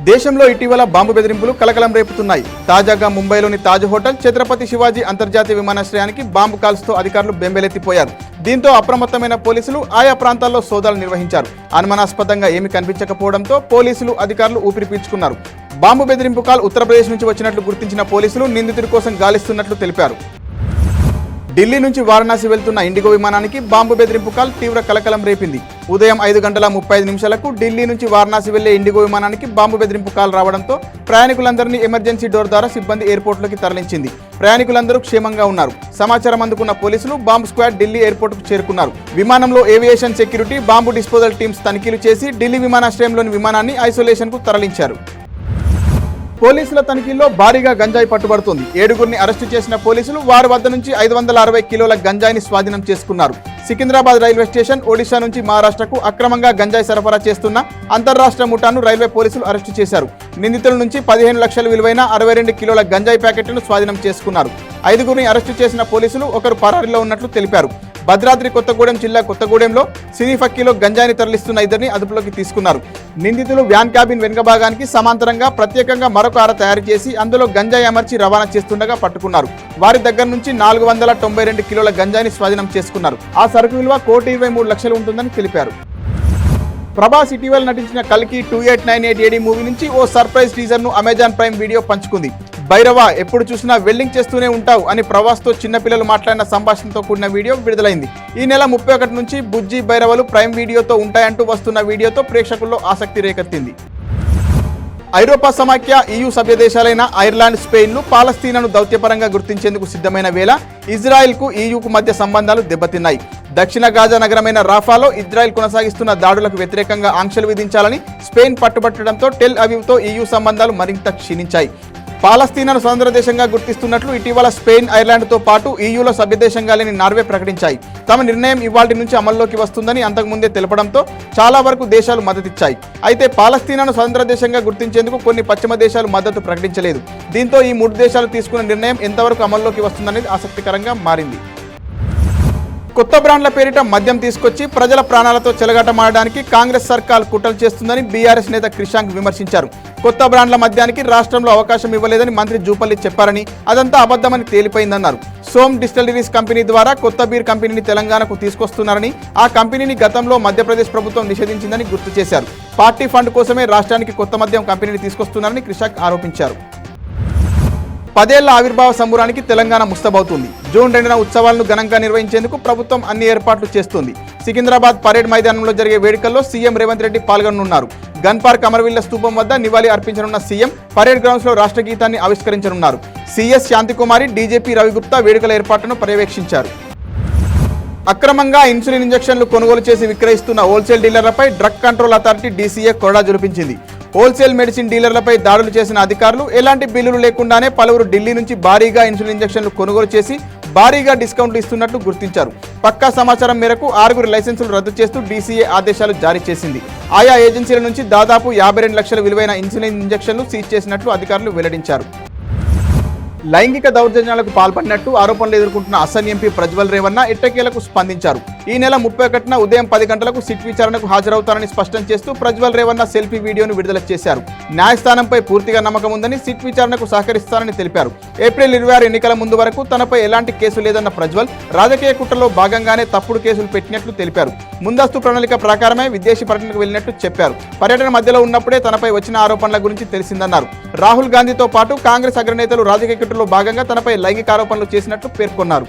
దేశంలో ఇటీవల బాంబు బెదిరింపులు కలకలం రేపుతున్నాయి. తాజాగా ముంబైలోని తాజ్ హోటల్, ఛత్రపతి శివాజీ అంతర్జాతీయ విమానాశ్రయానికి బాంబు కాల్స్తో అధికారులు బెంబేలెత్తిపోయారు. దీంతో అప్రమత్తమైన పోలీసులు ఆయా ప్రాంతాల్లో సోదాలు నిర్వహించారు. అనుమానాస్పదంగా ఏమీ కనిపించకపోవడంతో పోలీసులు, అధికారులు ఊపిరి పీల్చుకున్నారు. బాంబు బెదిరింపు కాల్ ఉత్తరప్రదేశ్ నుంచి వచ్చినట్లు గుర్తించిన పోలీసులు నిందితుడి కోసం గాలిస్తున్నట్లు తెలిపారు. ఢిల్లీ నుంచి వారణాసి వెళ్తున్న ఇండిగో విమానానికి బాంబు బెదిరింపు కాల్ తీవ్ర కలకలం రేపింది. ఉదయం 5:35 ఢిల్లీ నుంచి వారణాసి వెళ్లే ఇండిగో విమానానికి బాంబు బెదిరింపు కాల్ రావడంతో ప్రయాణికులందరినీ ఎమర్జెన్సీ డోర్ ద్వారా సిబ్బంది ఎయిర్పోర్ట్లోకి తరలించింది. ప్రయాణికులందరూ క్షేమంగా ఉన్నారు. సమాచారం అందుకున్న పోలీసులు, బాంబు స్క్వాడ్ ఢిల్లీ ఎయిర్పోర్టుకు చేరుకున్నారు. విమానంలో aviation security, bomb disposal teams తనిఖీలు చేసి ఢిల్లీ విమానాశ్రయంలోని విమానాన్ని ఐసోలేషన్కు తరలించారు. పోలీసుల తనిఖీల్లో భారీగా గంజాయి పట్టుబడుతోంది. 7గురిని అరెస్టు చేసిన పోలీసులు వారి వద్ద నుంచి 560 కిలోల గంజాయిని స్వాధీనం చేసుకున్నారు. సికింద్రాబాద్ రైల్వే స్టేషన్, ఒడిశా నుంచి మహారాష్ట్రకు అక్రమంగా గంజాయి సరఫరా చేస్తున్న అంతర్రాష్ట్ర ముఠాను రైల్వే పోలీసులు అరెస్టు చేశారు. నిందితుల నుంచి 15 లక్షల విలువైన 62 కిలోల గంజాయి ప్యాకెట్లను స్వాధీనం చేసుకున్నారు. 5గురిని అరెస్టు చేసిన పోలీసులు ఒకరు పరారీలో ఉన్నట్లు తెలిపారు. భద్రాద్రి కొత్తగూడెం జిల్లా కొత్తగూడెంలో సినీ ఫక్కీలో గంజాయిని తరలిస్తున్న ఇద్దరిని అదుపులోకి తీసుకున్నారు. నిందితులు వ్యాన్ క్యాబిన్ వెనుక భాగానికి సమాంతరంగా ప్రత్యేకంగా మరొక అర తయారు చేసి అందులో గంజాయి అమర్చి రవాణా చేస్తుండగా పట్టుకున్నారు. వారి దగ్గర నుంచి 492 కిలోల గంజాయిని స్వాధీనం చేసుకున్నారు. ఆ సరుకు విలువ 1,23,00,000 ఉంటుందని తెలిపారు. ప్రభాస్ ఇటీవల నటించిన కల్కి 2898 AD మూవీ నుంచి ఓ సర్ప్రైజ్ టీజర్ను అమెజాన్ ప్రైమ్ వీడియో పంచుకుంది. భైరవ, ఎప్పుడు చూసినా వెల్డింగ్ చేస్తూనే ఉంటావు అని ప్రభాస్తో చిన్నపిల్లలు మాట్లాడిన సంభాషణతో కూడిన వీడియో విడుదలైంది. ఈ నెల 31 నుంచి బుజ్జి, భైరవలు ప్రైమ్ వీడియోతో ఉంటాయంటూ వస్తున్న వీడియోతో ప్రేక్షకుల్లో ఆసక్తి రేకెత్తింది. ఐరోపా సమాఖ్య, EU సభ్య దేశాలైన ఐర్లాండ్, స్పెయిన్లు పాలస్తీనాను దౌత్యపరంగా గుర్తించేందుకు సిద్ధమైన వేళ ఇజ్రాయెల్కు EUకు మధ్య సంబంధాలు దెబ్బతిన్నాయి. దక్షిణ గాజా నగరమైన రాఫాలో ఇజ్రాయెల్ కొనసాగిస్తున్న దాడులకు వ్యతిరేకంగా ఆంక్షలు విధించాలని స్పెయిన్ పట్టుబట్టడంతో టెల్ అవీవ్తో EU సంబంధాలు మరింత క్షీణించాయి. పాలస్తీనాను స్వతంత్ర దేశంగా గుర్తిస్తున్నట్లు ఇటీవల స్పెయిన్, ఐర్లాండ్తో పాటు EUలో సభ్యదేశంగా లేని నార్వే ప్రకటించాయి. తమ నిర్ణయం ఇవాల్టి నుంచి అమల్లోకి వస్తుందని అంతకుముందే తెలపడంతో చాలా వరకు దేశాలు మద్దతిచ్చాయి. అయితే పాలస్తీనాను స్వతంత్ర దేశంగా గుర్తించేందుకు కొన్ని పశ్చిమ దేశాలు మద్దతు ప్రకటించలేదు. దీంతో ఈ 3 దేశాలు తీసుకున్న నిర్ణయం ఎంతవరకు అమల్లోకి వస్తుందనేది ఆసక్తికరంగా మారింది. కొత్త బ్రాండ్ల పేరిట మద్యం తీసుకొచ్చి ప్రజల ప్రాణాలతో చెలగాటమాడడానికి కాంగ్రెస్ సర్కార్ కుట్రలు చేస్తుందని బీఆర్ఎస్ నేత క్రిషాంక్ విమర్శించారు. కొత్త బ్రాండ్ల మద్యానికి రాష్ట్రంలో అవకాశం ఇవ్వలేదని మంత్రి జూపల్లి చెప్పారని, అదంతా అబద్ధమని తేలిపోయిందన్నారు. సోమ్ డిస్టిలరీస్ కంపెనీ ద్వారా కొత్త బీర్ కంపెనీని తెలంగాణకు తీసుకొస్తున్నారని, ఆ కంపెనీని గతంలో మధ్యప్రదేశ్ ప్రభుత్వం నిషేధించిందని గుర్తు చేశారు. పార్టీ ఫండ్ కోసమే రాష్ట్రానికి కొత్త మద్యం కంపెనీని తీసుకొస్తున్నారని క్రిషాంక్ ఆరోపించారు. 10 ఏళ్ల ఆవిర్భావ సంబురానికి తెలంగాణ ముస్తబవుతుంది. జూన్ 2న ఉత్సవాలను ఘనంగా నిర్వహించేందుకు ప్రభుత్వం అన్ని ఏర్పాట్లు చేస్తోంది. సికింద్రాబాద్ పరేడ్ మైదానంలో జరిగే వేడుకల్లో సీఎం రేవంత్ రెడ్డి పాల్గొనున్నారు. గన్ పార్క్ అమరవీళ్ల స్తూపం వద్ద నివాళి అర్పించనున్న సీఎం పరేడ్ గ్రౌండ్స్ లో రాష్ట్ర గీతాన్ని ఆవిష్కరించనున్నారు. సీఎస్ శాంతికుమారి, డీజీపీ రవిగుప్తా వేడుకల ఏర్పాట్లను పర్యవేక్షించారు. అక్రమంగా ఇన్సులిన్ ఇంజెక్షన్లు కొనుగోలు చేసి విక్రయిస్తున్న హోల్సేల్ డీలర్లపై డ్రగ్ కంట్రోల్ అథారిటీ DCA కొరడా జులిపించింది. హోల్సేల్ మెడిసిన్ డీలర్లపై దాడులు చేసిన అధికారులు ఎలాంటి బిల్లులు లేకుండానే పలువురు ఢిల్లీ నుంచి భారీగా ఇన్సులిన్ ఇంజెక్షన్లు కొనుగోలు చేసి భారీగా డిస్కౌంట్లు ఇస్తున్నట్లు గుర్తించారు. పక్కా సమాచారం మేరకు 6 లైసెన్సులు రద్దు చేస్తూ DCA ఆదేశాలు జారీ చేసింది. ఆయా ఏజెన్సీల నుంచి దాదాపు 52 లక్షల విలువైన ఇన్సులిన్ ఇంజెక్షన్లు సీజ్ చేసినట్లు అధికారులు వెల్లడించారు. లైంగిక దౌర్జన్యాలకు పాల్పడినట్టు ఆరోపణలు ఎదుర్కొంటున్న అసన్ ఎంపీ ప్రజ్వల్ రేవన్న ఎట్టకేలకు స్పందించారు. ఈ నెల 31న ఉదయం 10 గంటలకు సిట్ విచారణకు హాజరవుతారని స్పష్టం చేస్తూ ప్రజ్వల్ రేవన్న సెల్ఫీ వీడియోను విడుదల చేశారు. న్యాయస్థానంపై పూర్తిగా నమ్మకం ఉందని, సిట్ విచారణకు సహకరిస్తారని తెలిపారు. ఏప్రిల్ 26 ఎన్నికల ముందు వరకు తనపై ఎలాంటి కేసు లేదన్న ప్రజ్వల్ రాజకీయ కుట్రలో భాగంగానే తప్పుడు కేసులు పెట్టినట్లు తెలిపారు. ముందస్తు ప్రణాళిక ప్రకారమే విదేశీ పర్యటనకు వెళ్లినట్టు చెప్పారు. పర్యటన మధ్యలో ఉన్నప్పుడే తనపై వచ్చిన ఆరోపణల గురించి తెలిసిందన్నారు. రాహుల్ గాంధీతో పాటు కాంగ్రెస్ అగ్రనేతలు రాజకీయ కుట్రలో భాగంగా తనపై లైంగిక ఆరోపణలు చేసినట్లు పేర్కొన్నారు.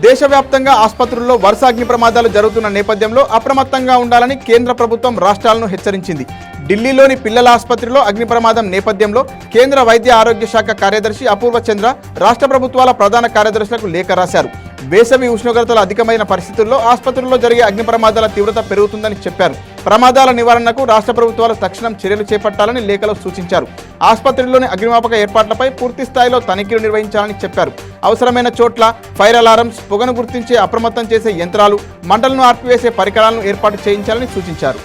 దేశవ్యాప్తంగా ఆసుపత్రుల్లో వరుస అగ్ని ప్రమాదాలు జరుగుతున్న నేపథ్యంలో అప్రమత్తంగా ఉండాలని కేంద్ర ప్రభుత్వం రాష్ట్రాలను హెచ్చరించింది. ఢిల్లీలోని పిల్లల ఆసుపత్రిలో అగ్ని ప్రమాదం నేపథ్యంలో కేంద్ర వైద్య ఆరోగ్య శాఖ కార్యదర్శి అపూర్వ చంద్ర రాష్ట్ర ప్రభుత్వాల ప్రధాన కార్యదర్శులకు లేఖ రాశారు. వేసవి ఉష్ణోగ్రతలు అధికమైన పరిస్థితుల్లో ఆసుపత్రుల్లో జరిగే అగ్ని ప్రమాదాల తీవ్రత పెరుగుతుందని చెప్పారు. ప్రమాదాల నివారణకు రాష్ట్ర ప్రభుత్వాలు తక్షణం చర్యలు చేపట్టాలని లేఖలో సూచించారు. ఆసుపత్రుల్లోని అగ్నిమాపక ఏర్పాట్లపై పూర్తి స్థాయిలో తనిఖీలు నిర్వహించాలని చెప్పారు. అవసరమైన చోట్ల ఫైర్ అలారమ్స్, పొగను గుర్తించే అప్రమత్తం చేసే యంత్రాలు, మంటలను ఆర్పివేసే పరికరాలను ఏర్పాటు చేయించాలని సూచించారు.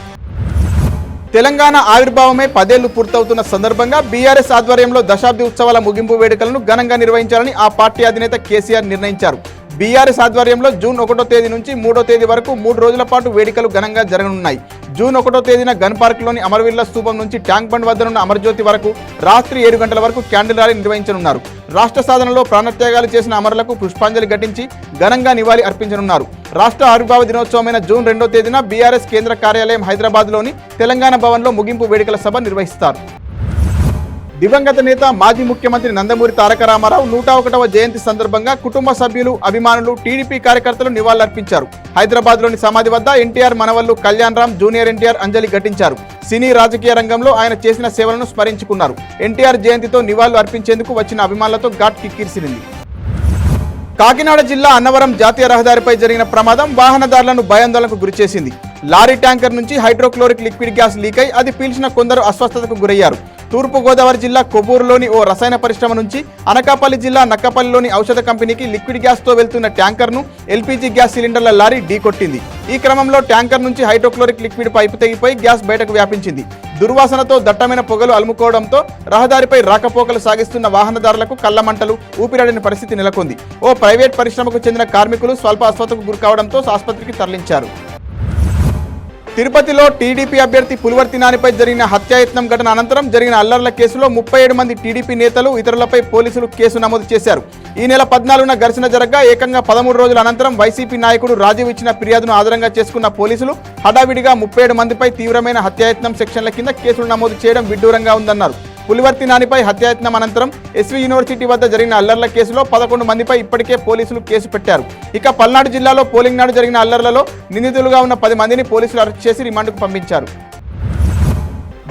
తెలంగాణ ఆవిర్భావమే 10 ఏళ్లు పూర్తవుతున్న సందర్భంగా బీఆర్ఎస్ ఆధ్వర్యంలో దశాబ్ది ఉత్సవాల ముగింపు వేడుకలను ఘనంగా నిర్వహించాలని ఆ పార్టీ అధినేత కేసీఆర్ నిర్ణయించారు. బీఆర్ఎస్ ఆధ్వర్యంలో జూన్ 1వ తేదీ నుంచి 3వ తేదీ వరకు 3 రోజుల పాటు వేడుకలు ఘనంగా జరగనున్నాయి. జూన్ 1వ తేదీన గన్ పార్క్లోని అమరవీరుల స్తూపం నుంచి ట్యాంక్ బండ్ వద్దనున్న అమరజ్యోతి వరకు రాత్రి 7 గంటల వరకు క్యాండిల్ ర్యాలీ నిర్వహించనున్నారు. రాష్ట్ర సాధనలో ప్రాణత్యాగాలు చేసిన అమరులకు పుష్పాంజలి ఘటించి ఘనంగా నివాళి అర్పించనున్నారు. రాష్ట్ర ఆవిర్భావ దినోత్సవమైన జూన్ 2వ తేదీన బీఆర్ఎస్ కేంద్ర కార్యాలయం హైదరాబాద్లోని తెలంగాణ భవన్లో ముగింపు వేడుకల సభ నిర్వహిస్తారు. దివంగత నేత మాజీ ముఖ్యమంత్రి నందమూరి తారక రామారావు 101వ జయంతి సందర్భంగా కుటుంబ సభ్యులు, అభిమానులు, టీడీపీ కార్యకర్తలు నివాళులర్పించారు. హైదరాబాద్లోని సమాధి వద్ద ఎన్టీఆర్ మనవళ్లు కళ్యాణ్ రామ్, జూనియర్ ఎన్టీఆర్ అంజలి ఘటించారు. సినీ రాజకీయ రంగంలో ఆయన చేసిన సేవలను స్మరించుకున్నారు. ఎన్టీఆర్ జయంతితో నివాళులు అర్పించేందుకు వచ్చిన అభిమానులతో ఘాట్ కిక్కిరిసింది. కాకినాడ జిల్లా అన్నవరం జాతీయ రహదారిపై జరిగిన ప్రమాదం వాహనదారులను భయాందోళనకు గురిచేసింది. లారీ ట్యాంకర్ నుంచి హైడ్రోక్లోరిక్ లిక్విడ్ గ్యాస్ లీక్ అయి అది పీల్చిన కొందరు అస్వస్థతకు గురయ్యారు. తూర్పుగోదావరి జిల్లా కొవ్వూరులోని ఓ రసాయన పరిశ్రమ నుంచి అనకాపల్లి జిల్లా నక్కపల్లిలోని ఔషధ కంపెనీకి లిక్విడ్ గ్యాస్తో వెళ్తున్న ట్యాంకర్ను ఎల్పీజీ గ్యాస్ సిలిండర్ల లారీ ఢీకొట్టింది. ఈ క్రమంలో ట్యాంకర్ నుంచి హైడ్రోక్లోరిక్ లిక్విడ్ పైపు తెగిపోయి గ్యాస్ బయటకు వ్యాపించింది. దుర్వాసనతో దట్టమైన పొగలు అలుముకోవడంతో రహదారిపై రాకపోకలు సాగిస్తున్న వాహనదారులకు కళ్లమంటలు, ఊపిరాడని పరిస్థితి నెలకొంది. ఓ ప్రైవేట్ పరిశ్రమకు చెందిన కార్మికులు స్వల్ప అస్వస్థతకు గురికావడంతో ఆసుపత్రికి తరలించారు. తిరుపతిలో టీడీపీ అభ్యర్థి పులివర్తి నానిపై జరిగిన హత్యాయత్నం ఘటన అనంతరం జరిగిన అల్లర్ల కేసులో 37 మంది టీడీపీ నేతలు, ఇతరులపై పోలీసులు కేసు నమోదు చేశారు. ఈ నెల 14న ఘర్షణ జరగ్గా ఏకంగా 13 రోజుల అనంతరం వైసీపీ నాయకుడు రాజీవ్ ఇచ్చిన ఫిర్యాదును ఆధారంగా చేసుకున్న పోలీసులు హడావిడిగా 37 మందిపై తీవ్రమైన హత్యాయత్నం సెక్షన్ల కింద కేసులు నమోదు చేయడం విడ్డూరంగా ఉందన్నారు. పులివర్తి నానిపై హత్యాయత్నం అనంతరం ఎస్వి యూనివర్సిటీ వద్ద జరిగిన అల్లర్ల కేసులో 11 మందిపై ఇప్పటికే పోలీసులు కేసు పెట్టారు. ఇక పల్నాడు జిల్లాలో పోలింగ్ నాడు జరిగిన అల్లర్లలో నిందితులుగా ఉన్న 10 మందిని పోలీసులు అరెస్ట్ చేసి రిమాండ్కు పంపించారు.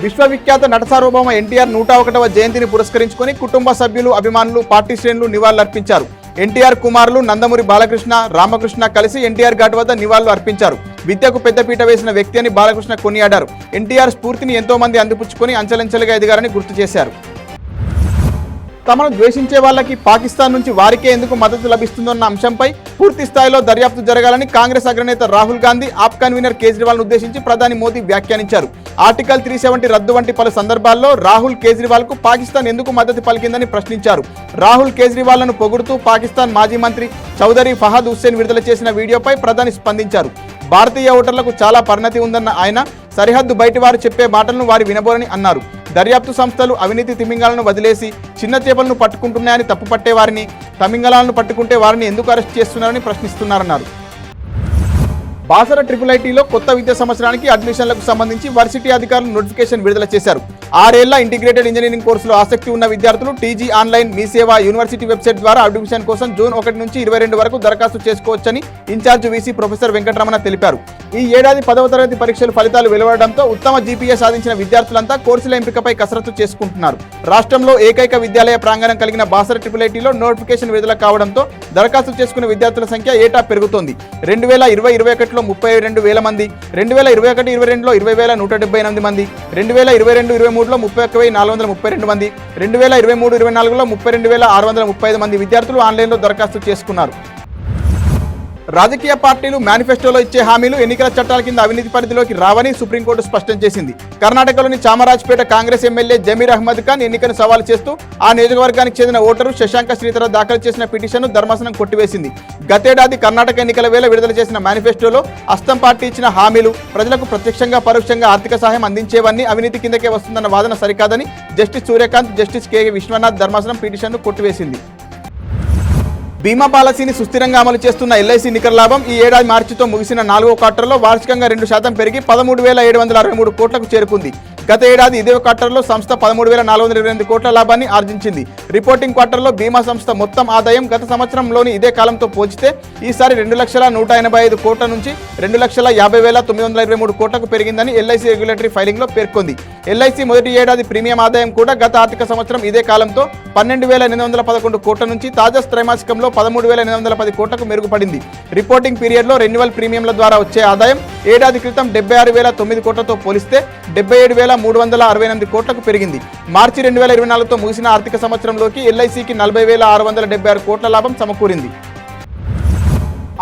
విశ్వవిఖ్యాత నట సార్వభౌమ ఎన్టీఆర్ 101వ జయంతిని పురస్కరించుకొని కుటుంబ సభ్యులు, అభిమానులు, పార్టీ శ్రేణులు నివాళులర్పించారు. ఎన్టీఆర్ కుమారులు నందమూరి బాలకృష్ణ, రామకృష్ణ కలిసి ఎన్టీఆర్ ఘాట్ వద్ద నివాళులు అర్పించారు. విద్యకు పెద్దపీట వేసిన వ్యక్తి అని బాలకృష్ణ కొనియాడారు. ఎన్టీఆర్ స్ఫూర్తిని ఎంతో మంది అందిపుచ్చుకొని అంచెలంచెలుగా ఎదిగారని గుర్తు చేశారు. తమను ద్వేషించే వాళ్ళకి పాకిస్తాన్ నుంచి వారికే ఎందుకు మద్దతు లభిస్తుందన్న అంశంపై పూర్తి స్థాయిలో దర్యాప్తు జరగాలని కాంగ్రెస్ అగ్రనేత రాహుల్ గాంధీ, ఆప్ కన్వీనర్ కేజ్రీవాల్ను ఉద్దేశించి ప్రధాని మోదీ వ్యాఖ్యానించారు. ఆర్టికల్ 370 రద్దు వంటి పలు సందర్భాల్లో రాహుల్ కేజ్రీవాల్కు పాకిస్తాన్ ఎందుకు మద్దతు పలికిందని ప్రశ్నించారు. రాహుల్ కేజ్రీవాల్ను పొగుడుతూ పాకిస్తాన్ మాజీ మంత్రి చౌదరి ఫహద్ హుస్సేన్ విడుదల చేసిన వీడియోపై ప్రధాని స్పందించారు. భారతీయ ఓటర్లకు చాలా పరిణతి ఉందన్న ఆయన సరిహద్దు బయటి వారు చెప్పే మాటలను వారు వినబోరని అన్నారు. దర్యాప్తు సంస్థలు అవినీతి తిమింగలాలను వదిలేసి చిన్న చేపలను పట్టుకుంటున్నాయని తప్పుపట్టే వారిని, తిమింగలాలను పట్టుకుంటే వారిని ఎందుకు అరెస్ట్ చేస్తున్నారని ప్రశ్నిస్తున్నారన్నారు. బాసర IIITలో కొత్త విద్యా సంవత్సరానికి అడ్మిషన్లకు సంబంధించి వర్సిటీ అధికారులు నోటిఫికేషన్ విడుదల చేశారు. 6 ఏళ్ల ఇంటిగ్రేటెడ్ ఇంజనీరింగ్ కోర్సులో ఆసక్తి ఉన్న విద్యార్థులు టీజీ ఆన్లైన్, మీ సేవ, యూనివర్సిటీ వెబ్సైట్ ద్వారా అడ్మిషన్ కోసం జూన్ 1 నుంచి 22 వరకు దరఖాస్తు చేసుకోవచ్చని ఇన్ఛార్జ్ వీసీ ప్రొఫెసర్ వెంకటరమణ తెలిపారు. ఈ ఏడాది 10వ తరగతి పరీక్షల ఫలితాలు వెలువడడంతో ఉత్తమ జీపీఏ సాధించిన విద్యార్థులంతా కోర్సుల ఎంపికపై కసరత్తు చేసుకుంటున్నారు. రాష్ట్రంలో ఏకైక విద్యాలయ ప్రాంగణం కలిగిన బాసర IIITలో నోటిఫికేషన్ విడుదల కావడంతో దరఖాస్తు చేసుకున్న విద్యార్థుల సంఖ్య ఏటా పెరుగుతోంది. 2020-21లో 32,000 మంది, 2021-22లో 20,178 మంది, 2022-23లో 31,432 మంది, 2023-24లో 32,635 మంది విద్యార్థులు ఆన్లైన్లో దరఖాస్తు చేసుకున్నారు. రాజకీయ పార్టీలు మేనిఫెస్టోలో ఇచ్చే హామీలు ఎన్నికల చట్టాల కింద అవినీతి పరిధిలోకి రావని సుప్రీంకోర్టు స్పష్టం చేసింది. కర్ణాటకలోని చామరాజ్పేట కాంగ్రెస్ ఎమ్మెల్యే జమీర్ అహ్మద్ ఖాన్ ఎన్నికను సవాల్ చేస్తూ ఆ నియోజకవర్గానికి చెందిన ఓటరు శశాంక శ్రీధర దాఖలు చేసిన పిటిషన్ను ధర్మాసనం కొట్టివేసింది. గతేడాది కర్ణాటక ఎన్నికల వేళ విడుదల చేసిన మేనిఫెస్టోలో హస్తం పార్టీ ఇచ్చిన హామీలు ప్రజలకు ప్రత్యక్షంగా, పరోక్షంగా ఆర్థిక సహాయం అందించేవన్నీ అవినీతి కిందకే వస్తుందన్న వాదన సరికాదని justice Surya Kant, justice K Viswanath ధర్మాసనం పిటిషన్ను కొట్టివేసింది. బీమా పాలసీని సుస్థిరంగా అమలు చేస్తున్న ఎల్ఐసి నికర లాభం ఈ ఏడాది మార్చితో ముగిసిన 4వ క్వార్టర్లో వార్షికంగా 2% పెరిగి 13,763 కోట్లకు చేరుకుంది. గత ఏడాది ఇదే క్వార్టర్లో సంస్థ 13,428 కోట్ల లాభాన్ని ఆర్జించింది. రిపోర్టింగ్ క్వార్టర్లో బీమా సంస్థ మొత్తం ఆదాయం గత సంవత్సరంలోని ఇదే కాలంతో పోల్చితే ఈసారి 2,185 కోట్ల నుంచి 2,50,923 కోట్లకు పెరిగిందని ఎల్ఐసి రెగ్యులేటరీ ఫైలింగ్లో పేర్కొంది. ఎల్ఐసి మొదటి ఏడాది ప్రీమియం ఆదాయం కూడా గత ఆర్థిక సంవత్సరం ఇదే కాలంతో 12,811 కోట్ల నుంచి తాజా త్రైమాసికంలో 13,810 కోట్లకు మెరుగుపడింది. రిపోర్టింగ్ పీరియడ్లో రెన్యువల్ ప్రీమియంల ద్వారా వచ్చే ఆదాయం ఏడాది క్రితం 76,009 కోట్లతో పోలిస్తే 77,368 కోట్లకు పెరిగింది. మార్చి 2024తో ముగిసిన ఆర్థిక సంవత్సరంలోకి ఎల్ఐసికి 40,676 కోట్ల లాభం సమకూరింది.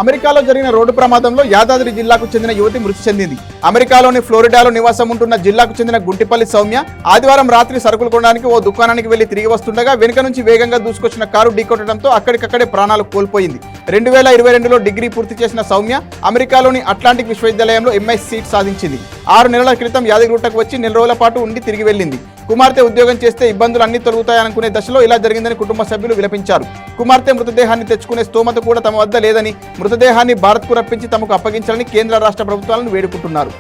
అమెరికాలో జరిగిన రోడ్డు ప్రమాదంలో యాదాద్రి జిల్లాకు చెందిన యువతి మృతి చెందింది. అమెరికాలోని ఫ్లోరిడాలో నివాసం ఉంటున్న జిల్లాకు చెందిన గుంటిపల్లి సౌమ్య ఆదివారం రాత్రి సరుకులు కొనడానికి ఓ దుకాణానికి వెళ్లి తిరిగి వస్తుండగా వెనుక నుంచి వేగంగా దూసుకొచ్చిన కారు ఢీకొట్టడంతో అక్కడికక్కడే ప్రాణాలు కోల్పోయింది. 2022లో డిగ్రీ పూర్తి చేసిన సౌమ్య అమెరికాలోని అట్లాంటిక్ విశ్వవిద్యాలయంలో ఎంఎస్ సీట్ సాధించింది. 6 నెలల క్రితం యాదగిరిగుట్టకు వచ్చి నెల రోజుల పాటు ఉండి తిరిగి వెళ్లింది. కుమార్తె ఉద్యోగం చేస్తే ఇబ్బందులు అన్ని తొలగుతాయనుకునే దశలో ఇలా జరిగిందని కుటుంబ సభ్యులు విలపించారు. కుమార్తె మృతదేహాన్ని తెచ్చుకునే స్తోమత కూడా తమ వద్ద లేదని, మృతదేహాన్ని భారత్కు రప్పించి తమకు అప్పగించాలని కేంద్ర రాష్ట్ర ప్రభుత్వాలను వేడుకుంటున్నారు.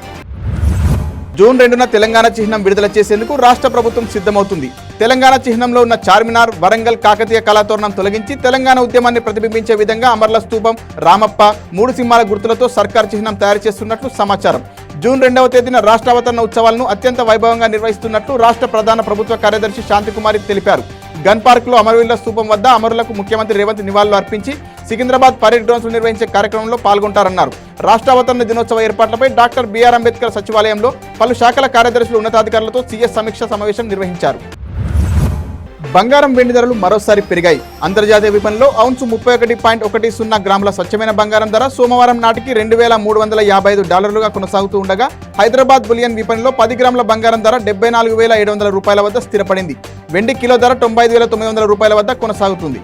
జూన్ 2న తెలంగాణ చిహ్నం విడుదల చేసేందుకు రాష్ట్ర ప్రభుత్వం సిద్ధమవుతుంది. తెలంగాణ చిహ్నంలో ఉన్న చార్మినార్, వరంగల్ కాకతీయ కళాతోరణం తొలగించి తెలంగాణ ఉద్యమాన్ని ప్రతిబింబించే విధంగా అమర్ల స్తూపం, రామప్ప, 3 సింహాల గుర్తులతో సర్కార్ చిహ్నం తయారు చేస్తున్నట్లు సమాచారం. జూన్ 2వ తేదీన రాష్ట్ర అవతరణ ఉత్సవాలను అత్యంత వైభవంగా నిర్వహిస్తున్నట్లు రాష్ట్ర ప్రధాన ప్రభుత్వ కార్యదర్శి శాంతికుమారి తెలిపారు. గన్ పార్క్ లో అమరవీరుల స్తూపం వద్ద అమరులకు ముఖ్యమంత్రి రేవంత్ నివాళులు అర్పించి సికింద్రాబాద్ పరేడ్ గ్రౌండ్స్ నిర్వహించే కార్యక్రమంలో పాల్గొంటారన్నారు. రాష్ట్ర అవతరణ దినోత్సవ ఏర్పాట్లపై డాక్టర్ బిఆర్ అంబేద్కర్ సచివాలయంలో పలు శాఖల కార్యదర్శులు ఉన్నతాధికారులతో సీఎస్ సమీక్ష సమావేశం నిర్వహించారు. బంగారం వెండి ధరలు మరోసారి పెరిగాయి. అంతర్జాతీయ విపణిలో ఔన్సు 31.10 గ్రాముల స్వచ్ఛమైన బంగారం ధర సోమవారం నాటికి $2,355 కొనసాగుతూ ఉండగా హైదరాబాద్ బులియన్ విపణిలో 10 గ్రాముల బంగారం ధర $74,700 వద్ద స్థిరపడింది. వెండి కిలో ధర $95,900 వద్ద కొనసాగుతుంది.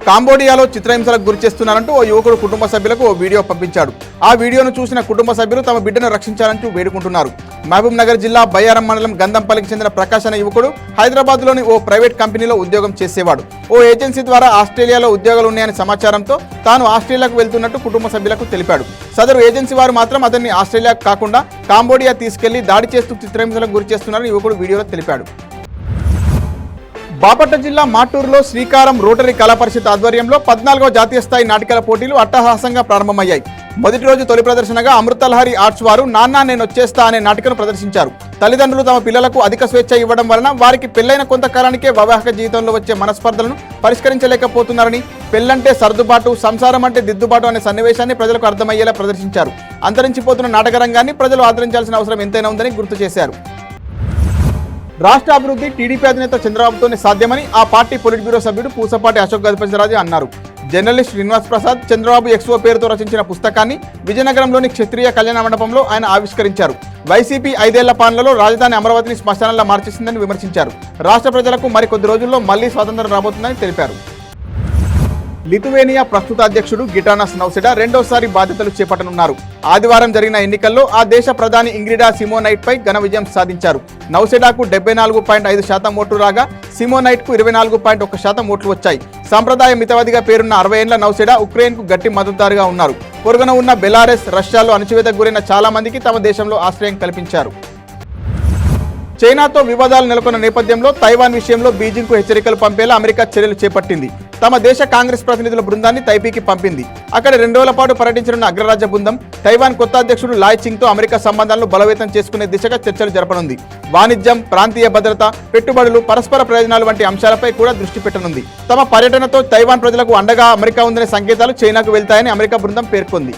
కాంబోడియాలో చిత్రహింసలకు గురి చేస్తున్నారంటూ ఓ యువకుడు కుటుంబ సభ్యులకు ఓ వీడియో పంపించాడు. ఆ వీడియోను చూసిన కుటుంబ సభ్యులు తమ బిడ్డను రక్షించాలంటూ వేడుకుంటున్నారు. మహబూబ్ నగర్ జిల్లా బయ్యారం మండలం గంధంపల్లికి చెందిన ప్రకాష్ అనే యువకుడు హైదరాబాద్లోని ఓ ప్రైవేట్ కంపెనీలో ఉద్యోగం చేసేవాడు. ఓ ఏజెన్సీ ద్వారా ఆస్ట్రేలియాలో ఉద్యోగాలు ఉన్నాయని సమాచారంతో తాను ఆస్ట్రేలియాకు వెళ్తున్నట్టు కుటుంబ సభ్యులకు తెలిపాడు. సదరు ఏజెన్సీ వారు మాత్రం అతన్ని ఆస్ట్రేలియాకు కాకుండా కాంబోడియా తీసుకెళ్లి దాడి చేస్తూ చిత్రహింసలకు గురి చేస్తున్నారని యువకుడు వీడియోలో తెలిపాడు. బాపట్ల జిల్లా మాటూరులో శ్రీకారం రోటరీ కళా పరిషత్ ఆధ్వర్యంలో 14వ జాతీయ స్థాయి నాటకాల పోటీలు అట్టహాసంగా ప్రారంభమయ్యాయి. మొదటి రోజు తొలి ప్రదర్శనగా అమృతలహరి ఆర్ట్స్ వారు నాన్న నేను వచ్చేస్తా అనే నాటికను ప్రదర్శించారు. తల్లిదండ్రులు తమ పిల్లలకు అధిక స్వేచ్ఛ ఇవ్వడం వలన వారికి పెళ్లైన కొంతకాలానికే వైవాహిక జీవితంలో వచ్చే మనస్పర్ధలను పరిష్కరించలేకపోతున్నారని, పెళ్లంటే సర్దుబాటు, సంసారం అంటే దిద్దుబాటు అనే సన్నివేశాన్ని ప్రజలకు అర్థమయ్యేలా ప్రదర్శించారు. అంతరించిపోతున్న నాటక రంగాన్ని ప్రజలు ఆదరించాల్సిన అవసరం ఎంతైనా ఉందని గుర్తు చేశారు. రాష్ట్ర అభివృద్ధి టీడీపీ అధినేత చంద్రబాబుతోనే సాధ్యమని ఆ పార్టీ పొలిట్ బ్యూరో సభ్యుడు పూసపాటి అశోక్ గజపతిరాజు అన్నారు. జర్నలిస్ట్ శ్రీనివాస్ ప్రసాద్ చంద్రబాబు ఎక్స్పో పేరుతో రచించిన పుస్తకాన్ని విజయనగరంలోని క్షత్రియ కళ్యాణ మండపంలో ఆయన ఆవిష్కరించారు. వైసీపీ 5 ఏళ్ల పాలనలో రాజధాని అమరావతిని శ్మశానంలా మార్చేసిందని విమర్శించారు. రాష్ట్ర ప్రజలకు మరికొద్ది రోజుల్లో మళ్లీ స్వాతంత్రం రాబోతుందని తెలిపారు. లిథువేనియా ప్రస్తుత అధ్యక్షుడు గిటానాస్ నౌసెడా రెండోసారి బాధ్యతలు చేపట్టనున్నారు. ఆదివారం జరిగిన ఎన్నికల్లో ఆ దేశ ప్రధాని ఇంగ్రిడా సిమోనైట్ పై ఘన విజయం సాధించారు. నౌసెడాకు 74.5% ఓట్లు రాగా సిమోనైట్కు 24.1% ఓట్లు వచ్చాయి. సాంప్రదాయ మితవాదిగా పేరున్న 60 ఏళ్ల నౌసెడా ఉక్రెయిన్కు గట్టి మద్దతుదారుగా ఉన్నారు. పొరుగున ఉన్న బెలారస్, రష్యాలో అణచివేతకు గురైన చాలా మందికి తమ దేశంలో ఆశ్రయం కల్పించారు. చైనాతో వివాదాలు నెలకొన్న నేపథ్యంలో తైవాన్ విషయంలో బీజింగ్కు హెచ్చరికలు పంపేలా అమెరికా చర్యలు చేపట్టింది. తమ దేశ కాంగ్రెస్ ప్రతినిధుల బృందాన్ని తైపీకి పంపింది. అక్కడ 2 రోజుల పాటు పర్యటించనున్న అగ్రరాజ్య బృందం తైవాన్ కొత్త అధ్యక్షుడు లాయ్ చింగ్తో అమెరికా సంబంధాలను బలోపేతం చేసుకునే దిశగా చర్చలు జరపనుంది. వాణిజ్యం, ప్రాంతీయ భద్రత, పెట్టుబడులు, పరస్పర ప్రయోజనాలు వంటి అంశాలపై కూడా దృష్టి పెట్టనుంది. తమ పర్యటనతో తైవాన్ ప్రజలకు అండగా అమెరికా ఉందనే సంకేతాలు చైనాకు వెళ్తాయని అమెరికా బృందం పేర్కొంది.